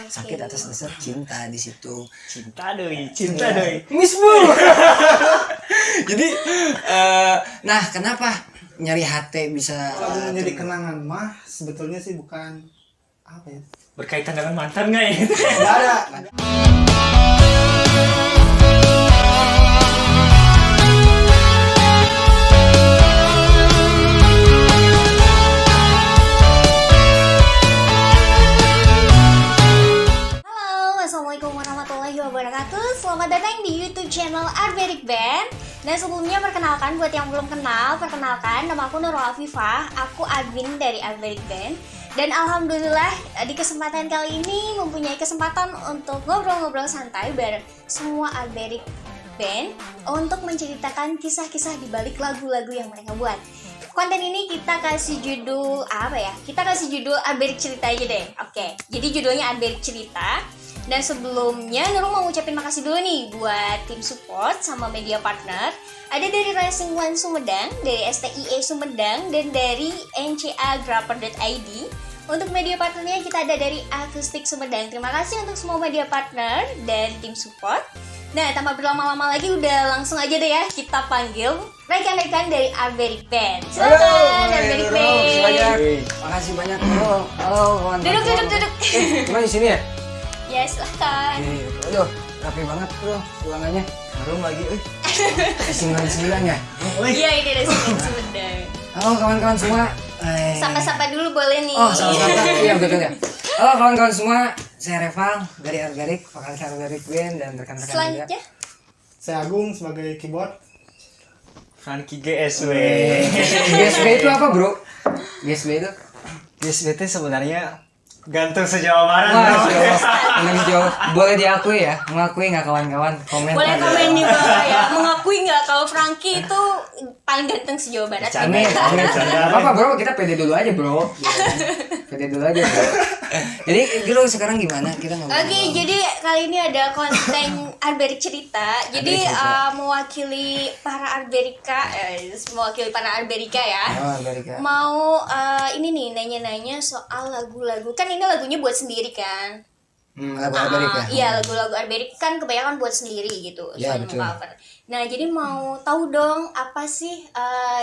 sakit atas dasar cinta di situ. Cinta doi. Misbu. Jadi nah kenapa nyari hati bisa Kalau menjadi kenangan mah sebetulnya sih bukan apa ya? Berkaitan dengan mantan nggak ya? Enggak ada. Halo, assalamualaikum warahmatullahi wabarakatuh. Selamat datang di YouTube channel Arberik Band. Dan sebelumnya perkenalkan buat yang belum kenal, perkenalkan nama aku Nurul Afifah. Aku admin dari Arberik Band. Dan alhamdulillah di kesempatan kali ini mempunyai kesempatan untuk ngobrol-ngobrol santai bareng semua Arberik Band untuk menceritakan kisah-kisah di balik lagu-lagu yang mereka buat. Konten ini kita kasih judul apa ya? Kita kasih judul Arberik Cerita aja deh. Oke. Jadi judulnya Arberik Cerita. Dan sebelumnya Nurul mau ngucapin makasih dulu nih buat tim support sama media partner. Ada dari Racing One Sumedang, dari STIE Sumedang, dan dari NCA-Grapper.id. Untuk media partnernya kita ada dari Akustik Sumedang. Terima kasih untuk semua media partner dan tim support. Nah, tanpa berlama-lama lagi udah langsung aja deh ya kita panggil rekan-rekan dari Arberik Band. Silakan Arberik Band. Makasih banyak. Halo kawan. Duduk. Cuma di sini ya? Ya, silakan. Aduh, rapi banget bro ruangannya. Harum lagi, Sembilan ya. Iya, ini ada Sumedang. Halo kawan-kawan semua. Sapa-sapa dulu boleh nih. Oh, sama-sama. Iya betul ya. Halo kawan-kawan semua, saya Reval dari Arberik, vokalis Arberik Band dan rekan-rekan juga. Selanjutnya. Saya Agung sebagai keyboard. Frankie GSW. GSB itu apa bro? GSB itu? GSW itu sebenarnya gantung se-Jawa Barat. Boleh diakui ya, mengakui nggak kawan-kawan? Komen. Boleh komen di bawah ya. Mengakui nggak kalau Frankie itu paling ganteng se-Jawa Barat? Amin. Apa bro? Kita pede dulu aja bro. Pede dulu aja bro. Jadi bro sekarang gimana? Kita ngobrol. Oke, jadi kali ini ada konten Arberik Cerita. Jadi mewakili para Arberika, ya. Oh, Arberik ya. Mau ini nih nanya-nanya soal lagu-lagu. Kan ini lagunya buat sendiri kan? Lagu Arberik ya. Iya, lagu-lagu Arberik kan kebanyakan buat sendiri gitu. Iya, selain betul. cover. Nah, jadi mau tahu dong apa sih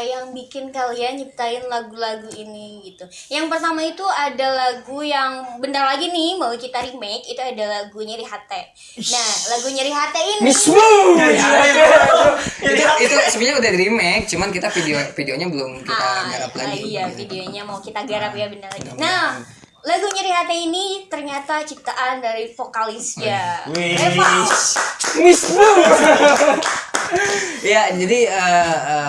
yang bikin kalian nyiptain lagu-lagu ini gitu. Yang pertama itu ada lagu yang bentar lagi nih mau kita remake, itu ada lagu Nyeri Hate. Nah, lagu Nyeri Hate ini Itu sebenarnya udah di remake, cuman kita videonya belum kita garap lagi. Iya, videonya mau kita garap ya bentar lagi. Nah, lagu Nyeri Hate ini ternyata ciptaan dari vokalisnya Eva. Ya, jadi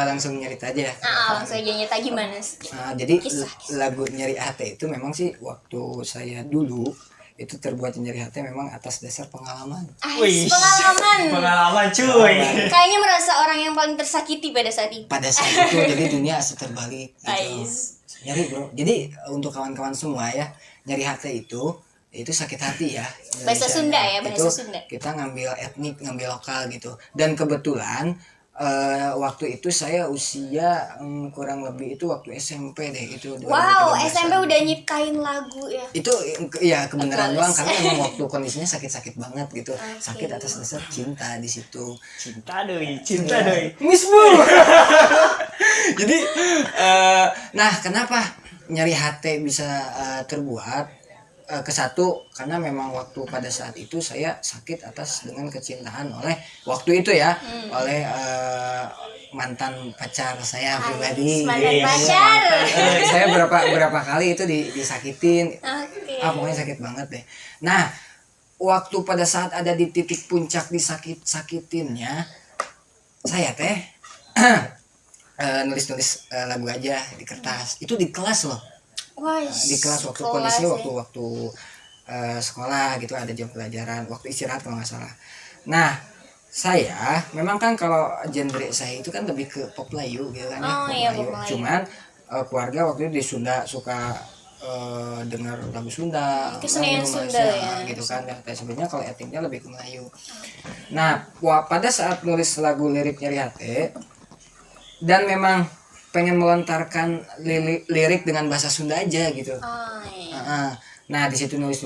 langsung nyerita aja. Langsung aja nyata gimana sih? Jadi Kisah. lagu Nyeri Hati itu memang sih waktu saya dulu itu terbuat Nyeri Hati memang atas dasar pengalaman. Pengalaman. Cuy. Kayaknya merasa orang yang paling tersakiti pada saat itu. Pada saat itu jadi dunia terbalik gitu. Ais. Nyeri bro. Jadi untuk kawan-kawan semua ya, Nyeri Hati itu sakit hati ya. Bahasa Indonesia. Sunda ya, bahasa Itu Sunda. Kita ngambil etnik, ngambil lokal gitu. Dan kebetulan waktu itu saya usia kurang lebih itu waktu SMP deh itu. Wow, 2013-an. SMP udah nyiptain lagu ya. Itu ya kebenaran Bagus. doang karena emang waktu kondisinya sakit-sakit banget gitu. Oke. Sakit atas dasar cinta di situ. Cinta doi. Misbu. Jadi nah kenapa Nyeri Hati bisa terbuat? Kesatu karena memang waktu pada saat itu saya sakit atas dengan kecintaan oleh waktu itu ya oleh mantan pacar saya pribadi. Mantan Iya. pacar. Saya berapa kali itu disakitin. Oke. Pokoknya sakit banget deh. Nah, waktu pada saat ada di titik puncak disakitinnya, saya teh nulis lagu aja di kertas. Itu di kelas loh. Wah, Di kelas waktu kondisi waktu sekolah gitu ada jam pelajaran, waktu istirahat kalau nggak salah. Nah, saya memang kan kalau genre saya itu kan lebih ke pop Melayu gitu kan ya. Oh, Pop iya, Melayu. pop Melayu. Cuman keluarga waktu itu di Sunda suka dengar lagu Sunda, Kesenian lagu Sunda Malaysia, ya. gitu kan. Dan sebenarnya kalau etniknya lebih ke Melayu. Nah, pada saat nulis lagu lirik Nyeri Hati dan memang pengen melontarkan lirik dengan bahasa Sunda aja gitu. Oh, iya. Nah, di situ nulis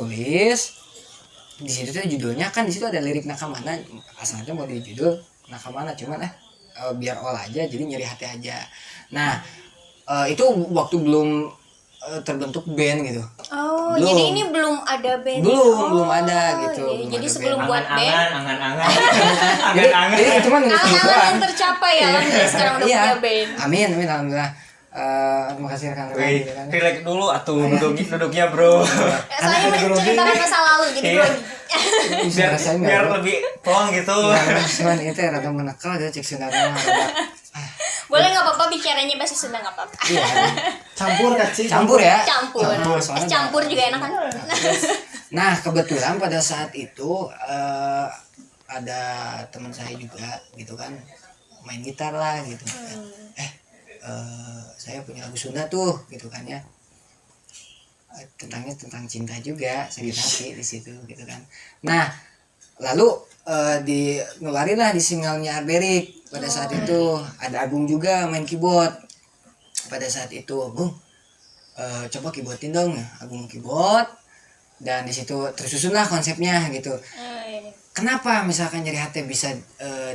di situ tuh judulnya kan di situ ada lirik Nakamana, asalnya mau di judul Nakamana cuman biar all aja jadi nyeri hati aja. Nah itu waktu belum terbentuk band gitu. Oh, Belum. jadi ini belum ada band. Belum ada gitu, Iya, belum jadi ada sebelum band. buat band, Angan-angan. Jadi Angan-angan. itu mah nulis angan-angan doang. yang tercapai ya, alhamdulillah sekarang udah Iya. punya band. Amin alhamdulillah. Terima kasih rekan-rekan Wih, gitu kan. relax dulu atuh duduknya bro. Soalnya menceritakan masa lalu, jadi Iya. grogi. Bisa biar rasain biar nggak, bro? lebih plong gitu. Cuman itu ya rada menekal dia cek Sunda mah Boleh nggak apa-apa bicaranya bahasa Sunda nggak apa-apa. iya Campur kacik. campur ya Campur. soalnya Campur juga enak kan? nah kebetulan pada saat itu ada teman saya juga gitu kan main gitar lah gitu saya punya lagu Sunda tuh gitu kan ya, tentang cinta juga, sakit hati di situ gitu kan. Nah lalu ngeluarin lah di singlenya Arberik pada saat itu. Ada Agung juga main keyboard pada saat itu. Bung coba keyboardin dong, Agung keyboard, dan di situ tersusun lah konsepnya gitu. Kenapa misalkan Nyeri Hati bisa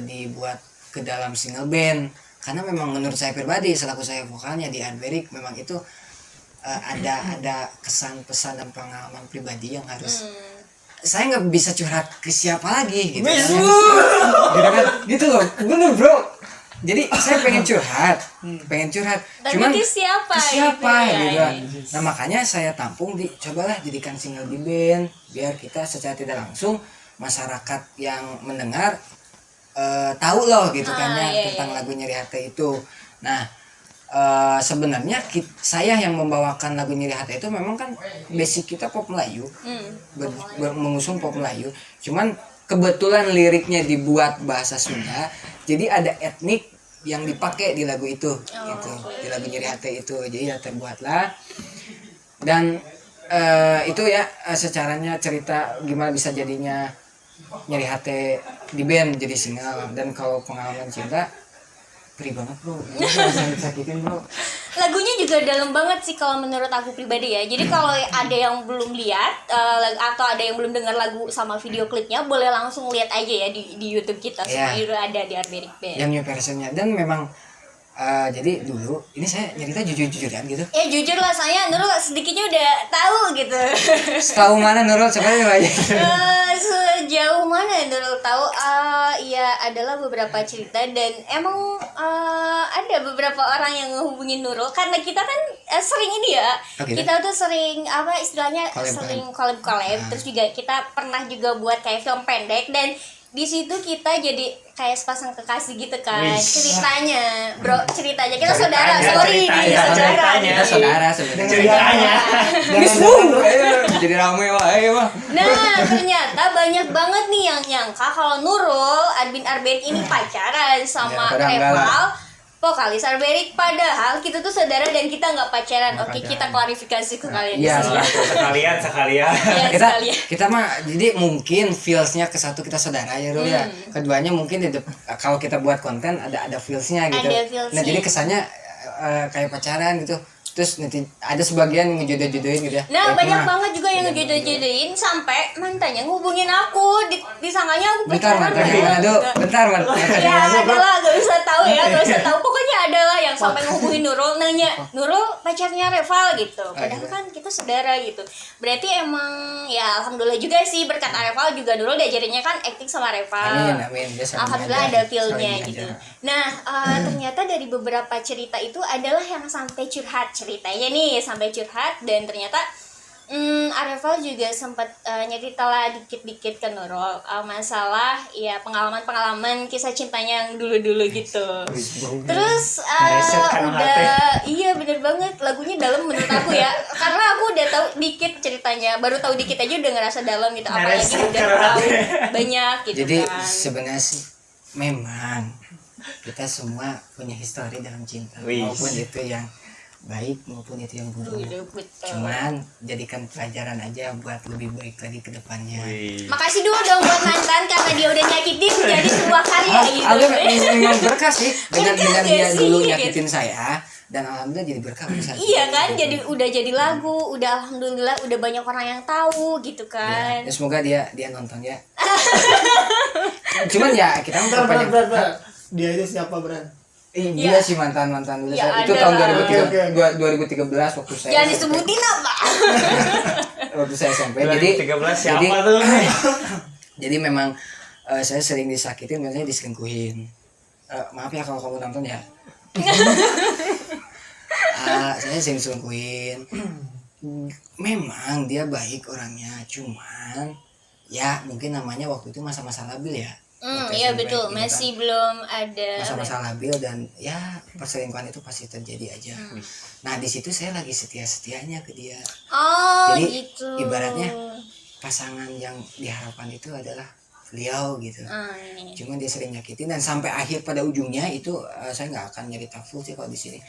dibuat ke dalam single band? Karena memang menurut saya pribadi selaku saya vokalnya di Arberik memang itu ada kesan pesan dan pengalaman pribadi yang harus saya nggak bisa curhat ke siapa lagi gitu kan. Gitu kan, gitu loh, bener bro. Jadi saya pengen curhat. Tapi Cuman ke siapa gitu gitu ya. kan. Nah makanya saya tampung cobalah jadikan single di band biar kita secara tidak langsung masyarakat yang mendengar tahu loh gitu kan ya tentang lagu Nyeri Hati itu. Nah sebenarnya saya yang membawakan lagu Nyeri Hati itu memang kan basic kita pop Melayu, mengusung pop Melayu. Cuman kebetulan liriknya dibuat bahasa Sunda, jadi ada etnik yang dipakai di lagu itu, gitu, di lagu Nyeri Hati itu. Jadi ya terbuatlah dan itu ya secaranya cerita gimana bisa jadinya Nyeri Hati di band jadi single. Dan kalau pengalaman cinta perih banget bro, sakitin bro. Lagunya juga dalam banget sih kalau menurut aku pribadi ya. Jadi kalau ada yang belum lihat atau ada yang belum dengar lagu sama video klipnya, boleh langsung lihat aja ya di YouTube kita. Semua itu ada di Arberik Band. Yang new versionnya. Dan memang jadi dulu ini saya nyerita jujur-jujuran gitu. Ya jujur lah, saya Nurul sedikitnya udah tahu gitu. Setahu mana Nurul sebenarnya aja. Sejauh mana Nurul tahu? Ya adalah beberapa cerita dan emang ada beberapa orang yang ngehubungin Nurul karena kita kan sering ini ya. Kita tuh sering apa istilahnya sering collab. Terus juga kita pernah juga buat kayak film pendek dan di situ kita jadi kayak sepasang kekasih gitu kan. Ceritanya kita saudara, sorry nih saudara. Kita saudara sebenarnya. Ceritanya. Jadi rame wae mah. Nah ternyata banyak banget nih yang nyangka kalau Nurul admin Arberik ini pacaran sama Reval, vokalis Arberik. Padahal kita tuh saudara dan kita nggak pacaran. Oke, kita klarifikasi ke kalian di sini. Sekalian. Kita mah jadi mungkin feelsnya ke satu kita saudara ya dulu ya. Keduanya mungkin kalau kita buat konten ada feelsnya gitu. Ada feelsnya. Nah jadi kesannya kayak pacaran gitu. Terus nanti ada sebagian ngejodoh-jodohin gitu ya. Nah banyak banget juga yang ngejodoh-jodohin sampai mantannya ngehubungin aku, disangkanya aku pacaran. Bentar man. Ya adalah gak usah tahu ya, gak usah tahu. Pokoknya adalah yang sampai ngehubungin Nurul, nanya Nurul pacarnya Reval gitu. Padahal kan kita saudara gitu. Berarti emang ya alhamdulillah juga sih berkat Reval juga Nurul diajarinnya kan acting sama Reval. Amin. Alhamdulillah ada feel-nya gitu. Nah ternyata dari beberapa cerita itu adalah yang sampai curhat ceritanya nih sampai curhat dan ternyata Reval juga sempat nyerita lah dikit-dikit ke Nurul masalah ya pengalaman kisah cintanya yang dulu-dulu gitu. Terus iya bener banget lagunya dalam menurut aku ya karena aku udah tahu dikit ceritanya, baru tahu dikit aja udah ngerasa dalam gitu, apalagi udah tahu banyak gitu. Jadi kan sebenarnya sih memang kita semua punya histori dalam cinta, maupun itu yang baik maupun itu yang buruk. Cuman jadikan pelajaran aja buat lebih baik lagi ke depannya. Makasih dulu dong buat mantan karena dia udah nyakitin jadi sebuah karya gitu. Memang berkah sih dengan dia dulu nyakitin saya dan alhamdulillah jadi berkah saat Iya itu, kan, gitu. jadi udah jadi lagu, udah alhamdulillah udah banyak orang yang tahu gitu Ya, kan. ya, semoga dia nonton ya. Cuman ya kita Bentar, banyak bentar. Dia itu siapa, Bran? dia sih mantan dulu Ya, itu ada tahun lah. 2013 waktu saya Jangan SMP. disebutin apa. Waktu saya SMP jadi 2013 siapa jadi, tuh? jadi memang saya sering disakitin, biasanya diselingkuhin. Maaf ya kalau kamu nonton ya. Saya sering diselingkuhin. Memang dia baik orangnya, cuman ya mungkin namanya waktu itu masa-masa labil ya. Waktu Iya SMP betul, gitu kan. masih belum ada. Masa-masa labil dan ya perselingkuhan itu pasti terjadi aja. Nah di situ saya lagi setia-setianya ke dia. Oh Jadi, gitu. ibaratnya pasangan yang diharapkan itu adalah beliau gitu. Ini. Cuman dia sering nyakitin dan sampai akhir pada ujungnya itu saya nggak akan nyerita full sih kalau di sini.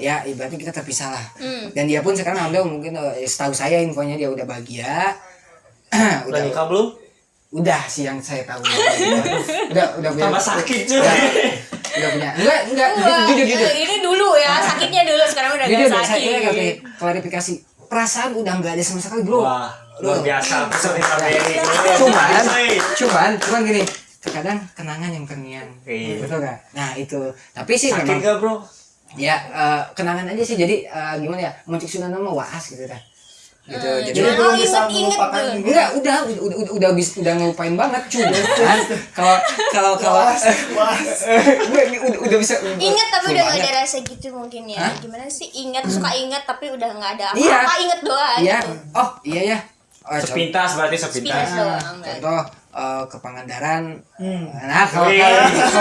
Ya ibaratnya kita terpisah lah. Dan dia pun sekarang alhamdulillah mungkin setahu saya infonya dia udah bahagia. Udah nikah belum? Udah sih yang saya tahu. udah punya. Tambah sakit cuy. Udah punya. Enggak, Wah, jujur. ini dulu ya, sakitnya dulu, sekarang udah Jujur gak saya kasih sakit. klarifikasi. Perasaan udah nggak ada sama sekali, Bro. Wah, luar biasa. Cuman gini, terkadang kenangan yang terngiang. Iya. Betul nggak? Nah itu. Tapi sih Sakit memang gak bro? ya kenangan aja sih. Jadi gimana ya? Muncul sudah nama waas gitu dah. Gitu. Jadi Jadi belum bisa inget-inget melupakan tuh. ini. enggak udah ngelupain banget cuman kalau udah bisa Ingat tapi full udah gak banget. ada rasa gitu mungkin ya. Hah? Gimana sih, ingat, suka ingat tapi udah gak ada Iya. apa-apa, inget doang Iya. gitu. Oh iya ya. Sepintas berarti Sepintas sepintas. doang. Contoh ke Pangandaran. Hmm. Nah kalau Wih.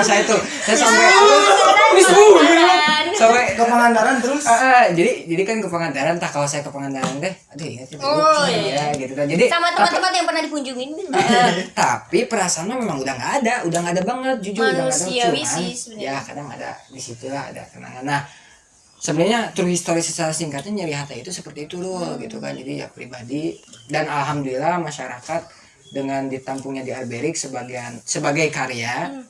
saya tuh saya sampai Pangandaran. sampai Ke Pangandaran terus. jadi kan ke Pangandaran, tak kalau saya ke Pangandaran deh, aduh ingat ya, Oh, ya gitu kan. Jadi Sama tempat-tempat yang pernah dikunjungin. tapi perasaannya memang udah nggak ada banget, jujur udah nggak ada. Manusiawi Cuman sih sebenarnya. ya kadang ada di situ lah ada kenangan. Nah sebenarnya true history secara singkatnya nyeri hati itu seperti itu loh gitu kan. Jadi ya pribadi, dan alhamdulillah masyarakat dengan ditampungnya di Arberik sebagai karya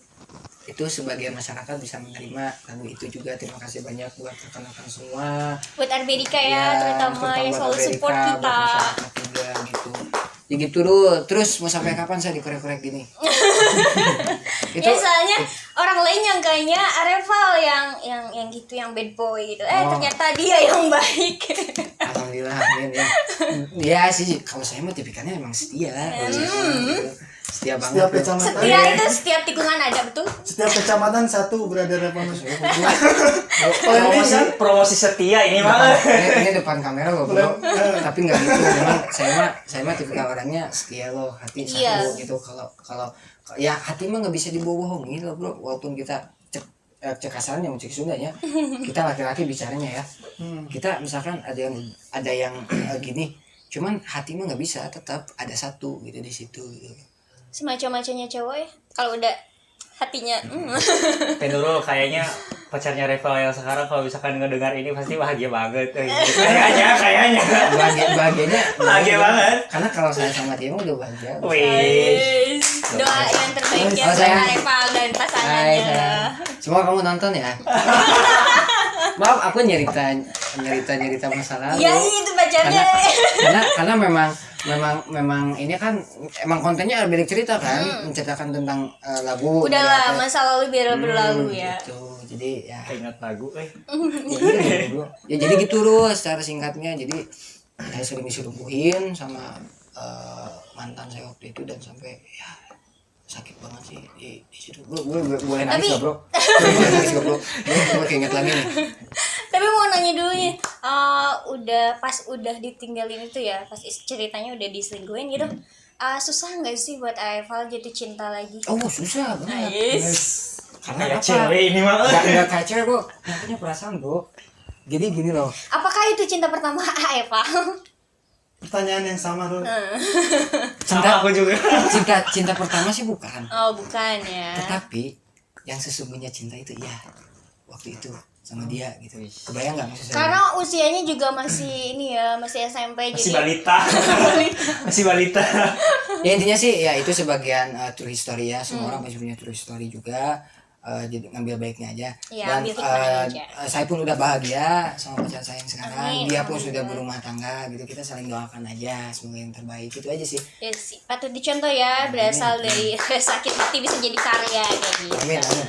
itu sebagian masyarakat bisa menerima lagu itu juga. Terima kasih banyak buat rekan-rekan semua. Buat Arbetika ya, terutama yang buat selalu Amerika, support buat kita. masyarakat juga gitu. Ya gitu dulu. Terus mau sampai kapan saya dikorek-korek gini? Ya soalnya orang lain yang kayaknya Areval yang gitu, yang bad boy gitu. Oh. Ternyata dia yang baik. Alhamdulillah, amin ya. Ya sih, kalau saya mah tipikalnya emang setia. Kalau saya mah gitu. Setia banget. Setiap bro. kecamatan. Setia itu setiap tikungan ada, betul? Setiap kecamatan satu brother reformasi. Promosi setia ini mah. Ini depan kamera loh bro, tapi nggak gitu. Memang saya mah tipikal orangnya setia loh, hati satu Iya. gitu. Kalau ya hati mah nggak bisa dibohongin loh bro, walaupun kita cek kasarnya cek Sundanya, kita laki-laki bicaranya ya, kita misalkan ada yang gini, cuman hati mah nggak bisa, tetap ada satu gitu di situ gitu. Semacam-macamnya cowok ya. Kalau udah hatinya Nurul kayaknya pacarnya Reval yang sekarang kalau misalkan ngedengar ini pasti bahagia banget. Kayaknya. Bahagia banget. Karena kalau saya sama dia mah udah bahagia. Wih. doa yang terbaik ya Oh, buat sayang. Areval dan Hai, pasangannya. sayang. Semua kamu nonton ya. Maaf, aku nyerita masa lalu. Ya itu pacarnya. Karena memang ini kan emang kontennya Arberik cerita kan, menceritakan tentang lagu. Udahlah, dari masa lalu biar berlalu ya. Gitu. Jadi ya, Ingat lagu ya, gitu, bro. Ya jadi gitu loh secara singkatnya. Jadi saya sering diselingkuhin sama mantan saya waktu itu, dan sampai ya sakit banget sih di situ. Gue boleh nangis Tapi- gak bro? Gue boleh nangis gak bro? Gue keinget lagi nih. Tapi mau nanya dulu nih, udah ditinggalin itu ya, pas ceritanya udah diselingkuhin gitu, susah nggak sih buat Areval jatuh cinta lagi? Oh susah banget. Karena kayak apa? cewek ini mah. Nggak kayak cewek bro, yang punya perasaan bro. Jadi gini loh. Apakah itu cinta pertama Areval? Pertanyaan yang sama tuh. Sama aku juga. Cinta pertama sih bukan. Oh bukan ya. Tetapi yang sesungguhnya cinta itu ya waktu itu sama dia gitu. Kebayang nggak maksud saya? Karena usianya juga masih ini ya, masih SMP Masih jadi. balita. Masih balita. Ya intinya sih ya itu sebagian true history ya. Semua orang pasti punya true history juga. jadi ngambil baiknya aja. Iya, Dan ambil hikmahnya aja. saya pun udah bahagia sama pacar saya yang sekarang. Amin, Dia pun amin. sudah berumah tangga gitu. Kita saling doakan aja semoga yang terbaik. Itu aja sih. Ya sih, patut dicontoh ya, berasal dari sakit hati bisa jadi karya kayak gitu. Amin, amin.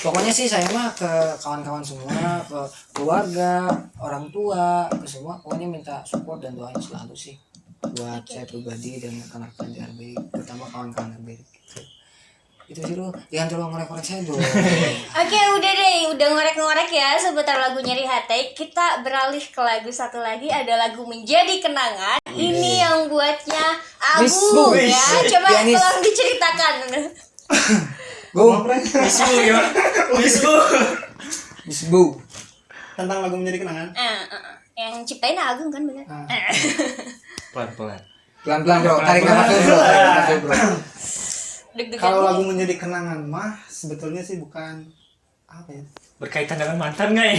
Pokoknya sih saya mah ke kawan-kawan semua, ke keluarga, orang tua, ke semua pokoknya minta support dan doanya selalu sih buat saya pribadi dan rekan-rekan di RBI, terutama kawan-kawan RBI. Itu sih lu, jangan terlalu ngorek-ngorek saya dong. Oke, udah deh, udah ngorek-ngorek ya seputar lagu Nyeri Hati. Kita beralih ke lagu satu lagi, ada lagu Menjadi Kenangan. Ini yang buatnya Miss Abu Bu. ya. Coba Pianis. tolong diceritakan. Go, Wisbu gimana? Wisbu. Miss Bu. Tentang lagu Menjadi Kenangan. Yang ciptain Agung kan bener? Ah. Pelan-pelan. Pelan-pelan bro, tarik nafas dulu bro. Tarik nafas dulu, bro. Deg-degan. Kalau lagu Menjadi Kenangan mah sebetulnya sih bukan apa ya? Berkaitan dengan mantan nggak ya?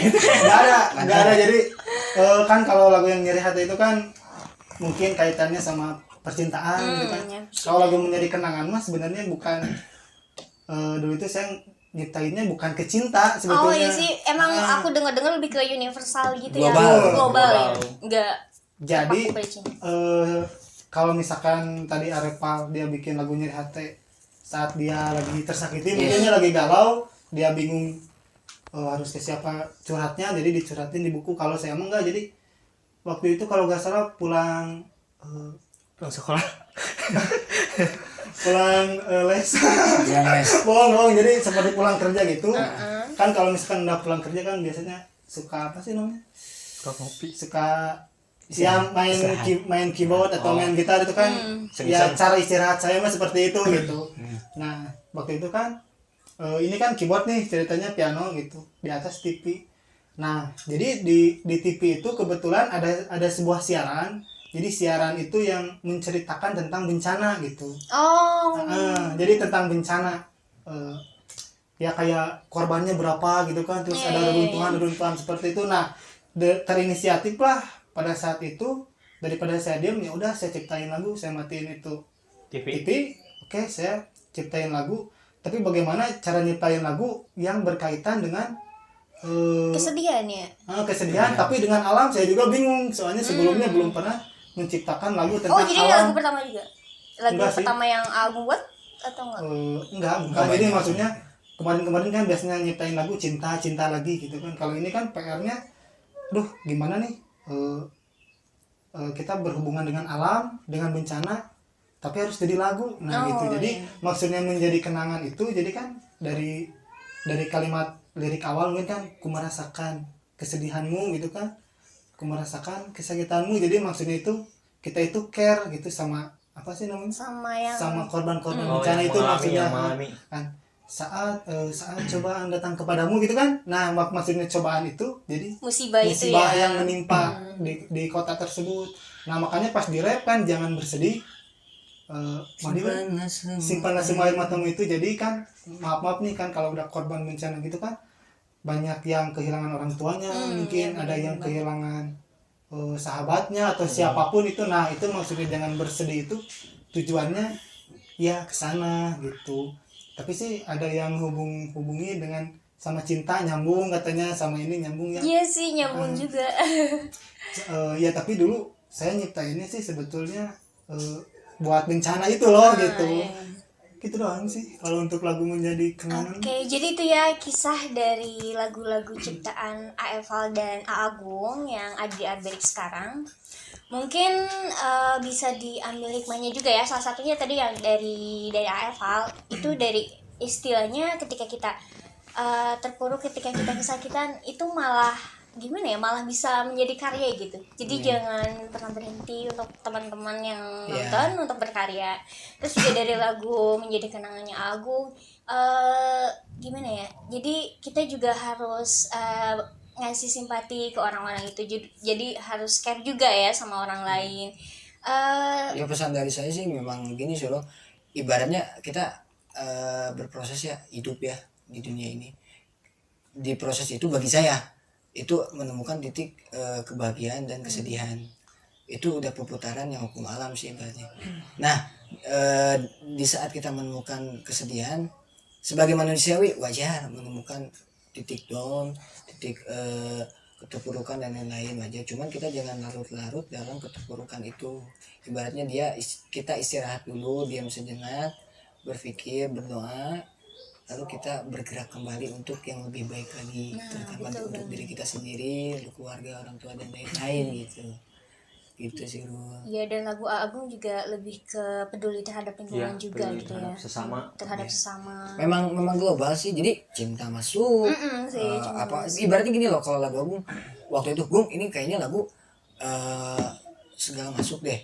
Nggak ada. Jadi kan kalau lagu yang Nyeri Hati itu kan mungkin kaitannya sama percintaan gitu kan. Ya, Kalau lagu Menjadi Kenangan mah sebenarnya bukan dulu itu saya nyiptainnya bukan ke cinta sebetulnya. Oh iya sih, emang aku dengar-dengar lebih ke universal gitu Global. ya. Global ya. Global. Enggak. Jadi Aku bercinta. kalau misalkan tadi Arepal dia bikin lagu Nyeri Hati saat dia lagi tersakiti, mungkin dia lagi galau, dia bingung harus ke siapa curhatnya, jadi dicurhatin di buku. Kalau saya emang enggak, jadi waktu itu kalau nggak salah pulang Pulang sekolah. pulang les Jangan les. bohong, jadi seperti pulang kerja gitu. Kan kalau misalkan udah pulang kerja kan biasanya suka apa sih namanya, Kok ngopi? suka ya main keyboard atau main gitar itu kan ya Iseng-iseng. cara istirahat saya mah seperti itu gitu. Nah waktu itu kan ini kan keyboard nih, ceritanya piano gitu di atas TV. Nah jadi di TV itu kebetulan ada sebuah siaran. Jadi siaran itu yang menceritakan tentang bencana gitu. Oh. Jadi tentang bencana ya kayak korbannya berapa gitu kan, terus ada reruntuhan seperti itu. Nah terinisiatif lah pada saat itu, daripada saya diam ya udah saya ciptain lagu, saya matiin itu TV. Oke, saya ciptain lagu. Tapi bagaimana cara nyiptain lagu yang berkaitan dengan Kesedihan ya. kesedihan, tapi dengan alam saya juga bingung. Soalnya sebelumnya belum pernah menciptakan lagu tentang Oh, jadi alam. lagu pertama juga. Lagu Enggak sih. pertama yang Agung buat atau enggak? Enggak, bukan. Jadi maksudnya kemarin kan biasanya nyiptain lagu cinta lagi gitu kan. Kalau ini kan PR-nya, duh gimana nih? Kita berhubungan dengan alam, dengan bencana, tapi harus jadi lagu. Nah gitu. Jadi maksudnya menjadi kenangan itu, jadi kan dari kalimat lirik awal mungkin kan ku merasakan kesedihanmu gitu kan, ku merasakan kesakitanmu. Jadi maksudnya itu kita itu care gitu sama apa sih namanya, sama korban-korban bencana itu maksudnya kan saat cobaan datang kepadamu gitu kan. Nah maksudnya cobaan itu jadi musibah itu ya. yang menimpa di kota tersebut. Nah makanya pas di rap kan jangan bersedih, simpanlah semua air matamu itu. Jadi kan maaf nih kan kalau udah korban bencana gitu kan banyak yang kehilangan orang tuanya, mungkin ada yang kehilangan sahabatnya atau siapapun itu. Nah itu maksudnya jangan bersedih itu tujuannya ya kesana gitu. Tapi sih ada yang hubungi dengan sama cinta, nyambung katanya, sama ini nyambung ya. Iya sih nyambung juga. Ya tapi dulu saya nyiptainnya sih sebetulnya buat bencana itu loh gitu. Gitu doang sih kalau untuk lagu Menjadi Kenangan. Oke, jadi itu ya kisah dari lagu-lagu ciptaan Aeval dan A Agung yang ada di Arberik sekarang. Mungkin bisa diambil hikmahnya juga ya. Salah satunya tadi yang dari Aeval itu dari istilahnya ketika kita terpuruk, ketika kita kesakitan itu malah gimana ya, malah bisa menjadi karya gitu. Jadi jangan pernah berhenti untuk teman-teman yang nonton untuk berkarya. Terus juga dari lagu Menjadi Kenangannya Agung gimana ya, jadi kita juga harus ngasih simpati ke orang-orang itu. Jadi harus care juga ya sama orang lain. Ya pesan dari saya sih memang gini sih loh, ibaratnya kita berproses ya, hidup ya di dunia ini. Di proses itu bagi saya itu menemukan titik kebahagiaan dan kesedihan. Itu udah perputaran yang hukum alam sih ibaratnya. Nah di saat kita menemukan kesedihan, sebagai manusiawi wajar menemukan titik down, titik keterpurukan dan lain-lain wajar. Cuman kita jangan larut-larut dalam keterpurukan itu. Ibaratnya kita istirahat dulu, diam sejenak, berpikir, berdoa, lalu kita bergerak kembali untuk yang lebih baik lagi, terutama untuk diri kita sendiri, untuk keluarga, orang tua dan lain-lain gitu sih Rul. Iya, dan lagu Agung juga lebih ke peduli terhadap lingkungan juga peduli gitu terhadap ya. sesama. Terhadap sesama. Memang global sih, jadi cinta masuk. Sih, cinta Apa ibaratnya gini loh, kalau lagu Agung waktu itu Gung ini kayaknya lagu segala masuk deh.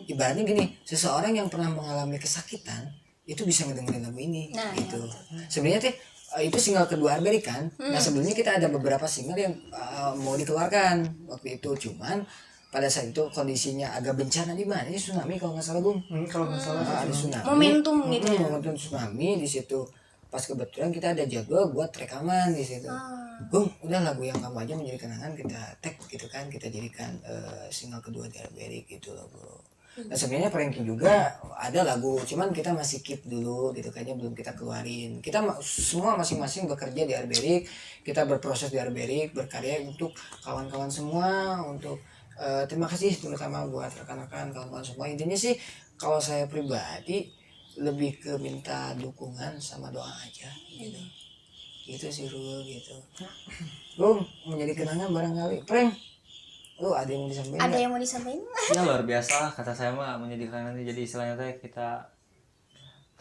Ibaratnya gini, seseorang yang pernah mengalami kesakitan itu bisa ngedengerin lagu ini gitu. Sebenarnya teh itu single kedua Arberik kan. Nah sebelumnya kita ada beberapa single yang mau dikeluarkan waktu itu, cuman pada saat itu kondisinya agak bencana di mana? Ini tsunami kalau nggak salah Gung. Kalau nggak salah Ada tsunami. Momentum gitu ya. Momentum tsunami di situ. Pas kebetulan kita ada jadwal buat rekaman di situ. Gung, udah lagu yang kamu aja menjadi kenangan kita tag gitu kan, kita jadikan single kedua dari Arberik gitu loh bro. Nah sebenarnya Frankie juga ada lagu, cuman kita masih keep dulu gitu, kayaknya belum kita keluarin. Kita semua masing-masing bekerja di Arberik, kita berproses di Arberik, berkarya untuk kawan-kawan semua, untuk terima kasih terutama buat rekan-rekan kawan-kawan semua. Intinya sih kalau saya pribadi lebih ke minta dukungan sama doa aja gitu sih Rul gitu. Bung, menjadi kenangan barangkali Prank, lu ada yang mau disampaikan? Ada yang mau disampaikan? Ya luar biasa lah kata saya mah, menjadikan nanti jadi istilahnya teh kita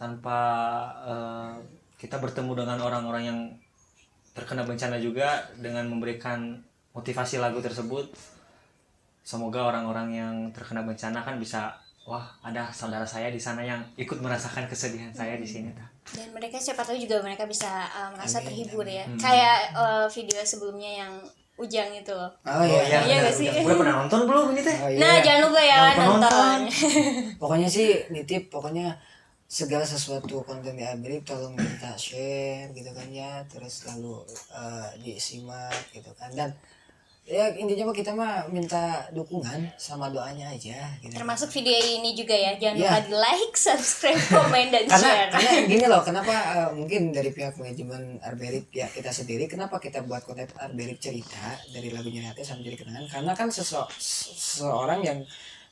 tanpa kita bertemu dengan orang-orang yang terkena bencana juga dengan memberikan motivasi lagu tersebut. Semoga orang-orang yang terkena bencana kan bisa, wah ada saudara saya di sana yang ikut merasakan kesedihan saya di sini. Dan mereka siapa tahu juga mereka bisa merasa terhibur ya. Kayak video sebelumnya yang Ujang itu loh. Oh iya. Iya gak sih? Gue pernah nonton belum ini teh? Oh, iya. Nah jangan lupa ya nonton. Pokoknya sih nitip, pokoknya segala sesuatu konten di Arberik tolong kita share gitu kan ya, terus lalu disimak gitu kan, dan ya intinya mah kita mah minta dukungan sama doanya aja gitu. Termasuk video ini juga ya, jangan Iya. lupa di like, subscribe, komen dan share. Karena gini loh, kenapa mungkin dari pihak manajemen Arberik ya kita sendiri, kenapa kita buat konten Arberik cerita dari lagunya Hati sama jadi kenangan, karena kan seseorang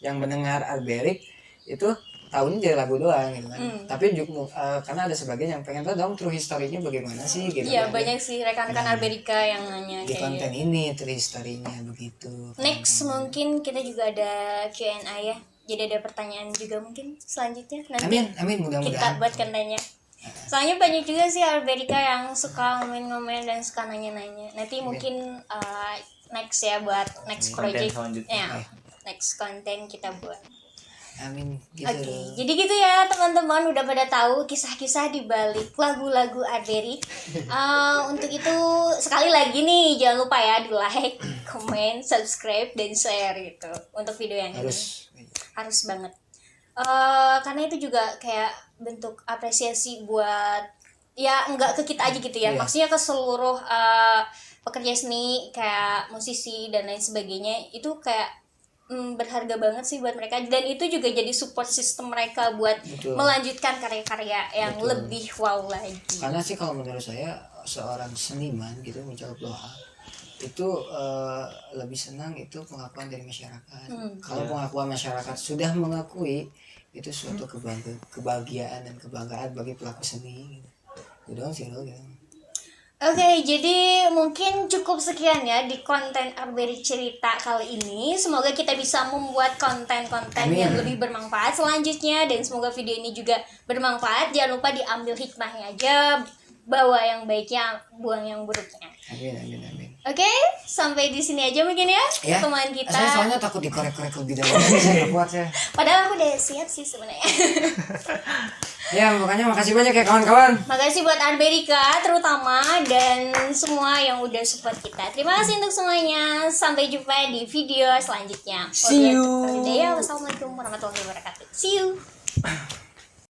yang mendengar Arberik itu tahunya dari lagu doang gitu kan. Tapi juga karena ada sebagian yang pengen tahu dong true history-nya bagaimana sih gitu. Iya kan. banyak sih rekan-rekan Arberik yang nanya Di kayak konten ini true history-nya begitu. next mungkin kita juga ada Q&A ya, jadi ada pertanyaan juga mungkin selanjutnya nanti Amin kita mudah-mudahan. buat kontennya. Soalnya banyak juga sih Arberik yang suka ngomen-ngomen dan suka nanya-nanya. Nanti mungkin next ya buat next Konten project selanjutnya. ya, next konten kita buat. Amin gitu. Oke, jadi gitu ya teman-teman, udah pada tahu kisah-kisah di balik lagu-lagu Arberik. Untuk itu sekali lagi nih jangan lupa ya di like, comment, subscribe dan share gitu untuk video yang ini. Harus banget. Karena itu juga kayak bentuk apresiasi buat ya enggak ke kita aja gitu ya. Maksudnya ke seluruh pekerja seni kayak musisi dan lain sebagainya, itu kayak berharga banget sih buat mereka, dan itu juga jadi support system mereka buat melanjutkan karya-karya yang lebih wow lagi. Karena sih kalau menurut saya seorang seniman gitu menjawab doa itu lebih senang itu pengakuan dari masyarakat. Kalau pengakuan masyarakat sudah mengakui, itu suatu kebahagiaan dan kebanggaan bagi pelaku seni gitu. Itu doang sih lo gitu. Oke, jadi mungkin cukup sekian ya di konten Arberik cerita kali ini. Semoga kita bisa membuat konten-konten yang lebih bermanfaat selanjutnya, dan semoga video ini juga bermanfaat. Jangan lupa diambil hikmahnya aja, bawa yang baiknya, buang yang buruknya. Amin. Oke, sampai di sini aja mungkin ya pertemuan kita. Saya soalnya takut dikorek-korek lebih dalam. Saya nggak kuat saya. Padahal aku udah siap sih sebenarnya. Ya makanya makasih banyak ya kawan-kawan. Makasih buat Arberik terutama dan semua yang udah support kita. Terima kasih untuk semuanya. Sampai jumpa di video selanjutnya. See you. Wassalamualaikum warahmatullahi wabarakatuh. See you.